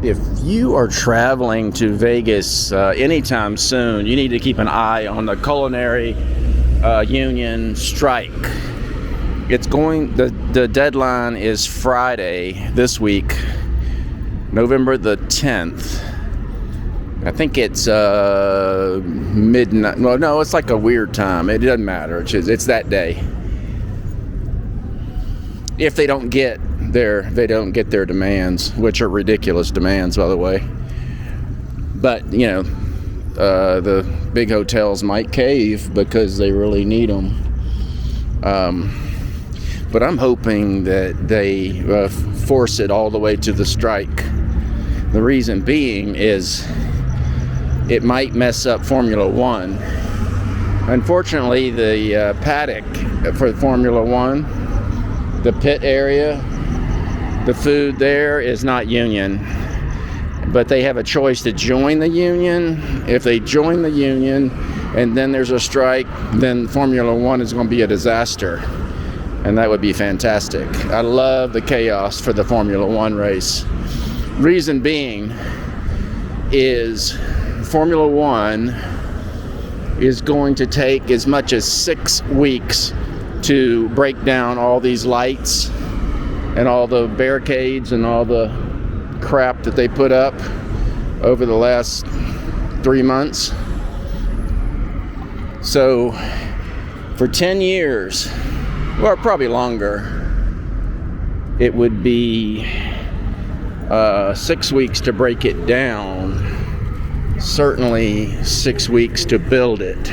If you are traveling to Vegas anytime soon, you need to keep an eye on the Culinary Union strike. The deadline is Friday this week, November the 10th. I think it's midnight. Well, no, it's like a weird time. It doesn't matter. It's that day. If they don't get their demands, which are ridiculous demands, by the way. But the big hotels might cave because they really need them. But I'm hoping that they force it all the way to the strike. The reason being is it might mess up Formula One. Unfortunately, the paddock for Formula One, the pit area, the food there is not union. But they have a choice to join the union. If they join the union and then there's a strike, then Formula One is going to be a disaster. And that would be fantastic. I love the chaos for the Formula One race. Reason being is Formula One is going to take as much as 6 weeks to break down all these lights and all the barricades and all the crap that they put up over the last 3 months. So for 10 years, or probably longer, it would be 6 weeks to break it down. Certainly 6 weeks to build it.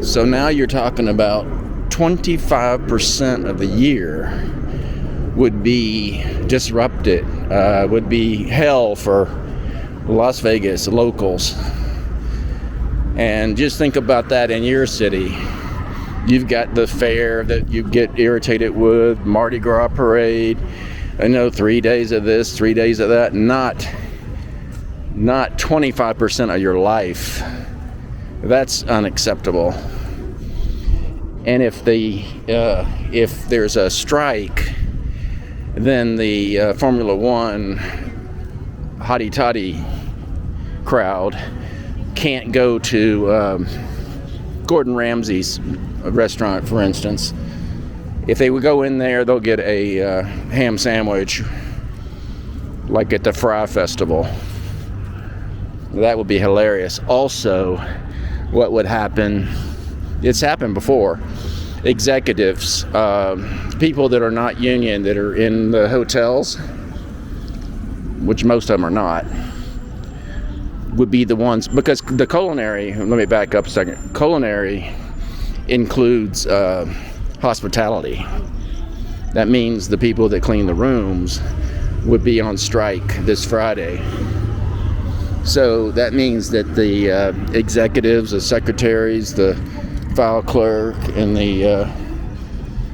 So now you're talking about 25% of the year would be disrupted, would be hell for Las Vegas locals. And just think about that in your city. You've got the fair that you get irritated with, Mardi Gras parade, 3 days of this, 3 days of that, not 25% of your life. That's unacceptable. And if there's a strike, then the Formula One hotty-toddy crowd can't go to Gordon Ramsay's restaurant, for instance. If they would go in there, they'll get a ham sandwich, like at the Fry Festival. That would be hilarious. Also, what would happen, it's happened before, executives, people that are not union, that are in the hotels, which most of them are not, would be the ones, because the culinary, let me back up a second, culinary includes hospitality. That means the people that clean the rooms would be on strike this Friday. So that means that the executives, the secretaries, the file clerk, and the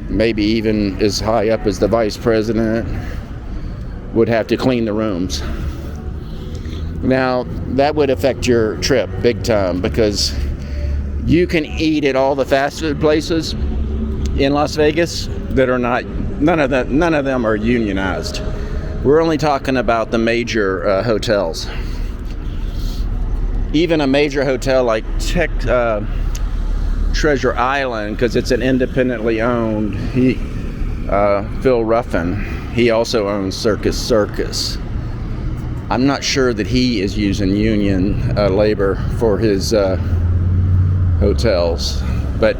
maybe even as high up as the vice president would have to clean the rooms. Now, that would affect your trip big time, because you can eat at all the fast food places in Las Vegas that are not, none of them are unionized. We're only talking about the major hotels. Even a major hotel like Treasure Island, because it's an independently owned, Phil Ruffin, he also owns Circus. I'm not sure that he is using union labor for his hotels, but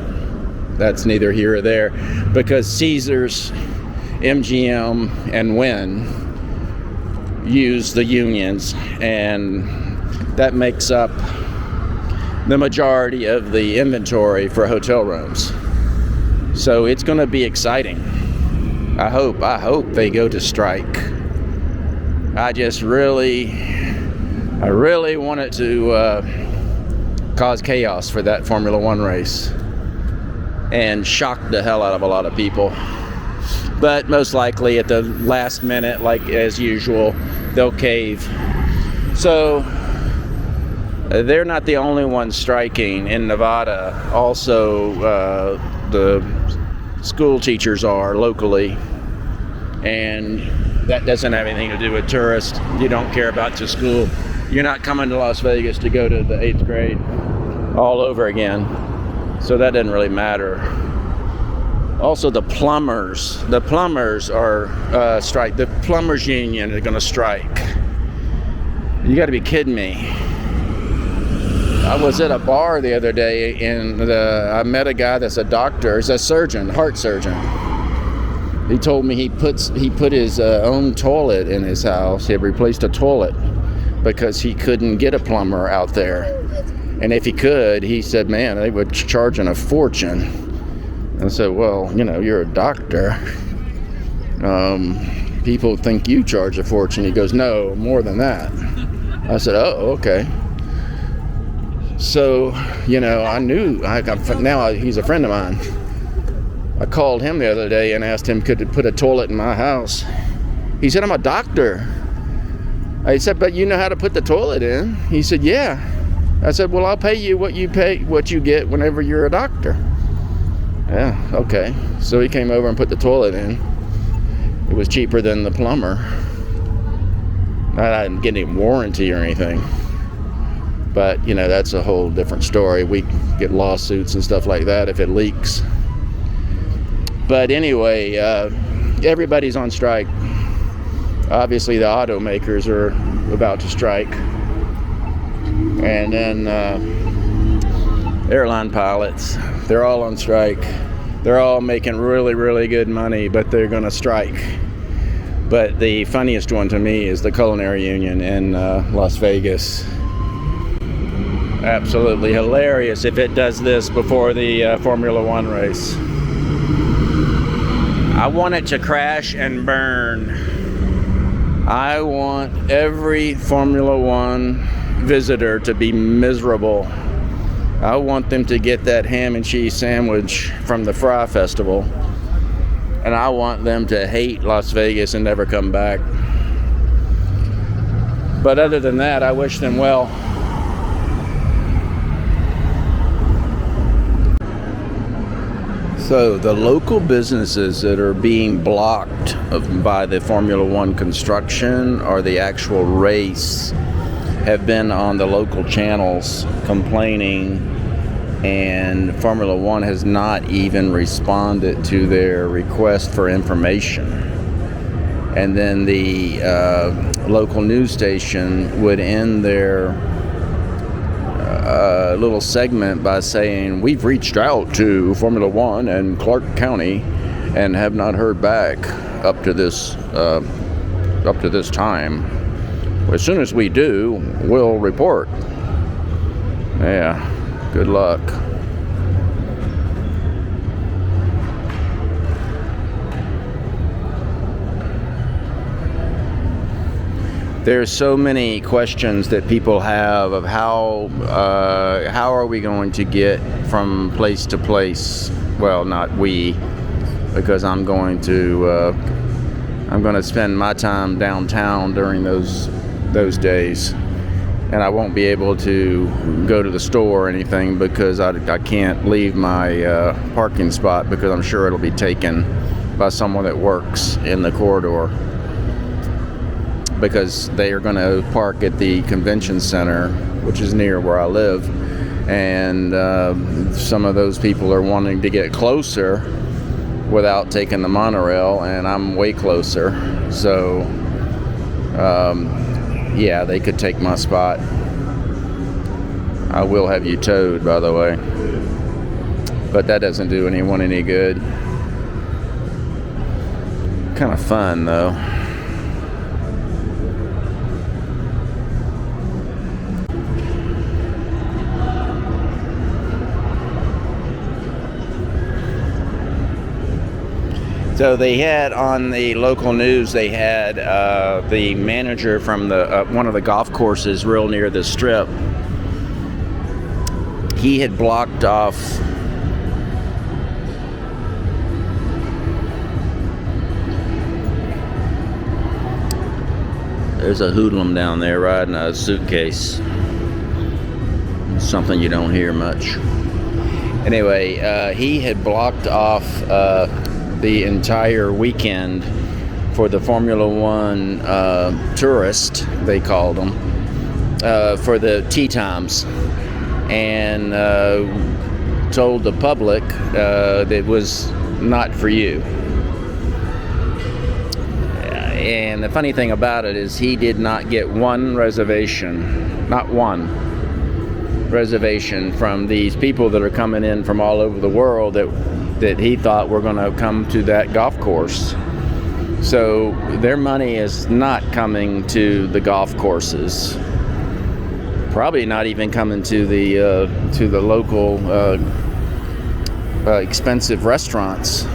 that's neither here or there, because Caesars, MGM, and Wynn use the unions, and that makes up the majority of the inventory for hotel rooms. So it's going to be exciting. I hope they go to strike. I really want it to cause chaos for that Formula One race and shock the hell out of a lot of people. But most likely at the last minute, like as usual, they'll cave. So they're not the only ones striking in Nevada. Also, the school teachers are locally, and that doesn't have anything to do with tourists. You don't care about your school. You're not coming to Las Vegas to go to the 8th grade all over again. So that doesn't really matter. Also, the plumbers are strike. The plumbers union is going to strike. You got to be kidding me. I was at a bar the other day and I met a guy that's a doctor. He's a surgeon, heart surgeon. He told me he put his own toilet in his house. He had replaced a toilet because he couldn't get a plumber out there. And if he could, he said, man, they would charge him a fortune. And I said, well, you're a doctor. People think you charge a fortune. He goes, no, more than that. I said, oh, okay. So, I knew, now he's a friend of mine. I called him the other day and asked him, could he put a toilet in my house? He said, I'm a doctor. I said, but you know how to put the toilet in? He said, yeah. I said, well, I'll pay you what you get whenever you're a doctor. Yeah, okay. So he came over and put the toilet in. It was cheaper than the plumber. I didn't get any warranty or anything. But, that's a whole different story. We get lawsuits and stuff like that if it leaks. But anyway, everybody's on strike. Obviously, the automakers are about to strike. And then airline pilots, they're all on strike. They're all making really, really good money, but they're going to strike. But the funniest one to me is the Culinary Union in Las Vegas. Absolutely hilarious if it does this before the Formula One race. I want it to crash and burn. I want every Formula One visitor to be miserable. I want them to get that ham and cheese sandwich from the Fry Festival. And I want them to hate Las Vegas and never come back. But other than that, I wish them well. So the local businesses that are being blocked by the Formula One construction or the actual race have been on the local channels complaining, and Formula One has not even responded to their request for information. And then the local news station would end their little segment by saying, we've reached out to Formula One and Clark County and have not heard back up to this time. As soon as we do, we'll report. Yeah, good luck. There's so many questions that people have of how are we going to get from place to place? Well, not we, because I'm going to spend my time downtown during those days, and I won't be able to go to the store or anything because I can't leave my parking spot because I'm sure it'll be taken by someone that works in the corridor, because they are going to park at the convention center, which is near where I live, and some of those people are wanting to get closer without taking the monorail, and I'm way closer, so yeah, they could take my spot. I will have you towed, by the way, but that doesn't do anyone any good. Kind of fun though. So they had on the local news, they had the manager from the one of the golf courses real near the Strip. He had blocked off there's a hoodlum down there riding a suitcase. Something you don't hear much. Anyway, he had blocked off the entire weekend for the Formula One tourist, they called them, for the tee times, and told the public that it was not for you. And the funny thing about it is he did not get one reservation, not one reservation from these people that are coming in from all over the world that he thought were going to come to that golf course. So their money is not coming to the golf courses. Probably not even coming to the local expensive restaurants,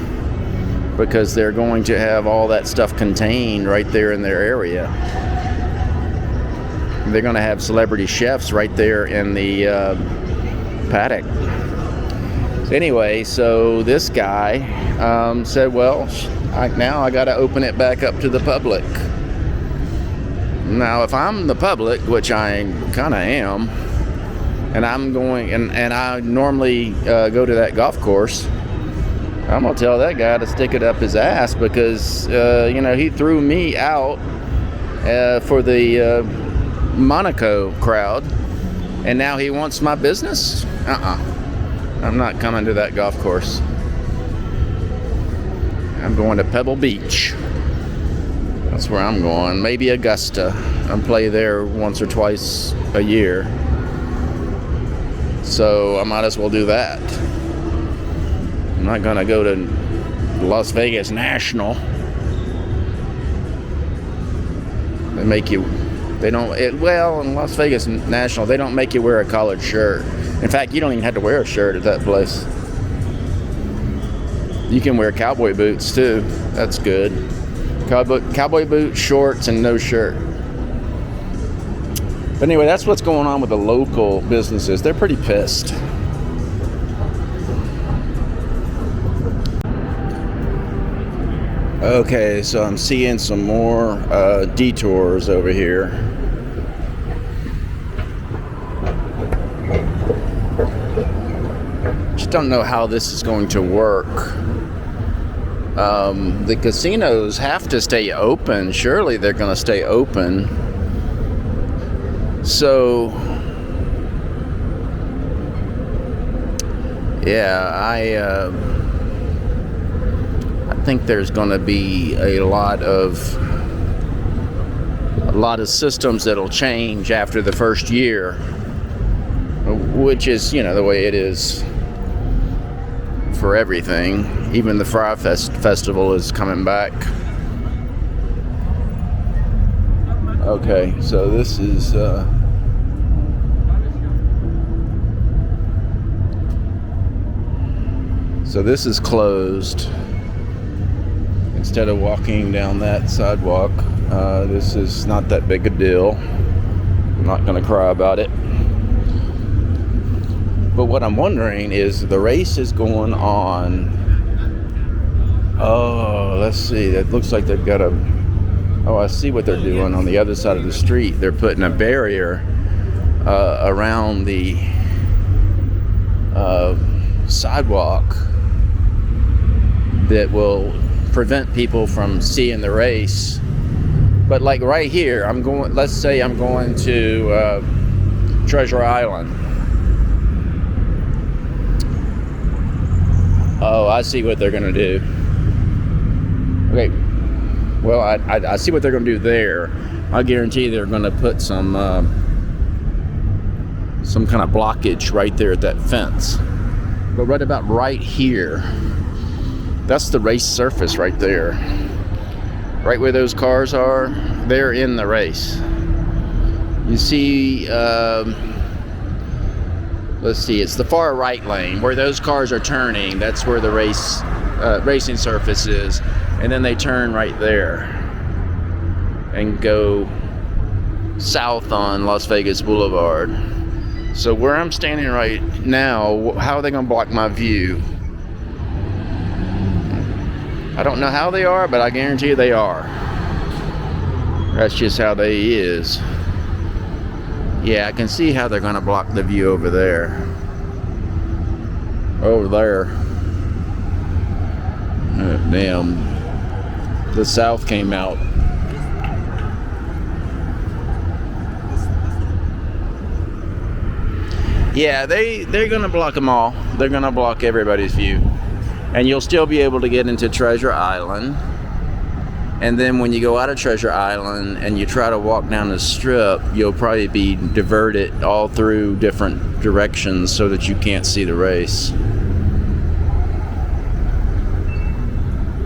because they're going to have all that stuff contained right there in their area. They're going to have celebrity chefs right there in the paddock. Anyway, so this guy said, well, now I got to open it back up to the public. Now, if I'm the public, which I kind of am, and I'm going, and I normally go to that golf course, I'm going to tell that guy to stick it up his ass, because, he threw me out for the Monaco crowd, and now he wants my business? I'm not coming to that golf course. I'm going to Pebble Beach. That's where I'm going. Maybe Augusta. I play there once or twice a year. So I might as well do that. I'm not going to go to Las Vegas National. In Las Vegas National, they don't make you wear a collared shirt. In fact, you don't even have to wear a shirt at that place. You can wear cowboy boots too. That's good. Cowboy boots, shorts, and no shirt. But anyway, that's what's going on with the local businesses. They're pretty pissed. Okay, so I'm seeing some more detours over here. Just don't know how this is going to work. The casinos have to stay open. Surely they're going to stay open. So, yeah, I think there's going to be a lot of systems that'll change after the first year, which is, the way it is for everything. Even the Fry Festival is coming back. Okay, so this is closed. Instead of walking down that sidewalk, this is not that big a deal. I'm not going to cry about it. But what I'm wondering is, the race is going on. Oh, let's see. It looks like they've got I see what they're doing on the other side of the street. They're putting a barrier around the sidewalk that will prevent people from seeing the race. But like right here, let's say I'm going to Treasure Island. Oh, I see what they're going to do. Okay, well, I see what they're going to do there. I guarantee they're going to put some kind of blockage right there at that fence. But right about right here, that's the race surface right there. Right where those cars are, they're in the race. You see, let's see, it's the far right lane where those cars are turning. That's where the racing surface is. And then they turn right there and go south on Las Vegas Boulevard. So where I'm standing right now, how are they going to block my view? I don't know how they are, but I guarantee you they are. That's just how they is. Yeah, I can see how they're going to block the view over there. Over there. Damn the South came out. Yeah, they're gonna block them all. They're gonna block everybody's view, and you'll still be able to get into Treasure Island. And then when you go out of Treasure Island and you try to walk down the strip, you'll probably be diverted all through different directions so that you can't see the race.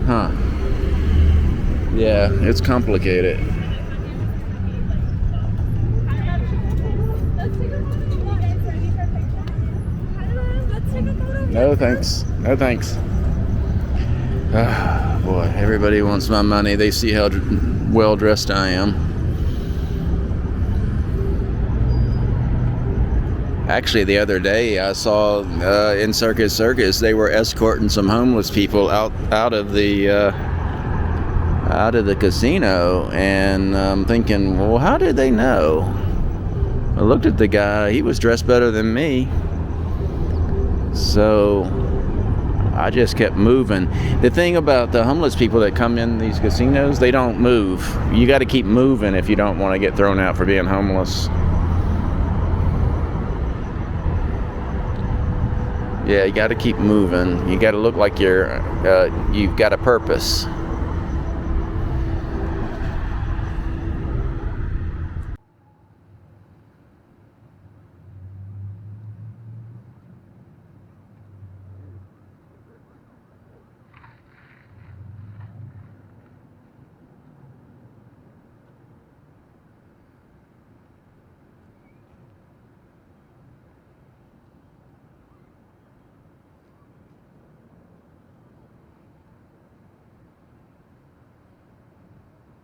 Huh. Yeah, it's complicated. No thanks. No thanks. Oh, boy, everybody wants my money. They see how well dressed I am. Actually, the other day I saw in Circus they were escorting some homeless people out of the casino, and I'm thinking, well, how did they know? I looked at the guy; he was dressed better than me. So I just kept moving. The thing about the homeless people that come in these casinos, they don't move. You got to keep moving if you don't want to get thrown out for being homeless. Yeah, you got to keep moving. You got to look like you've got a purpose.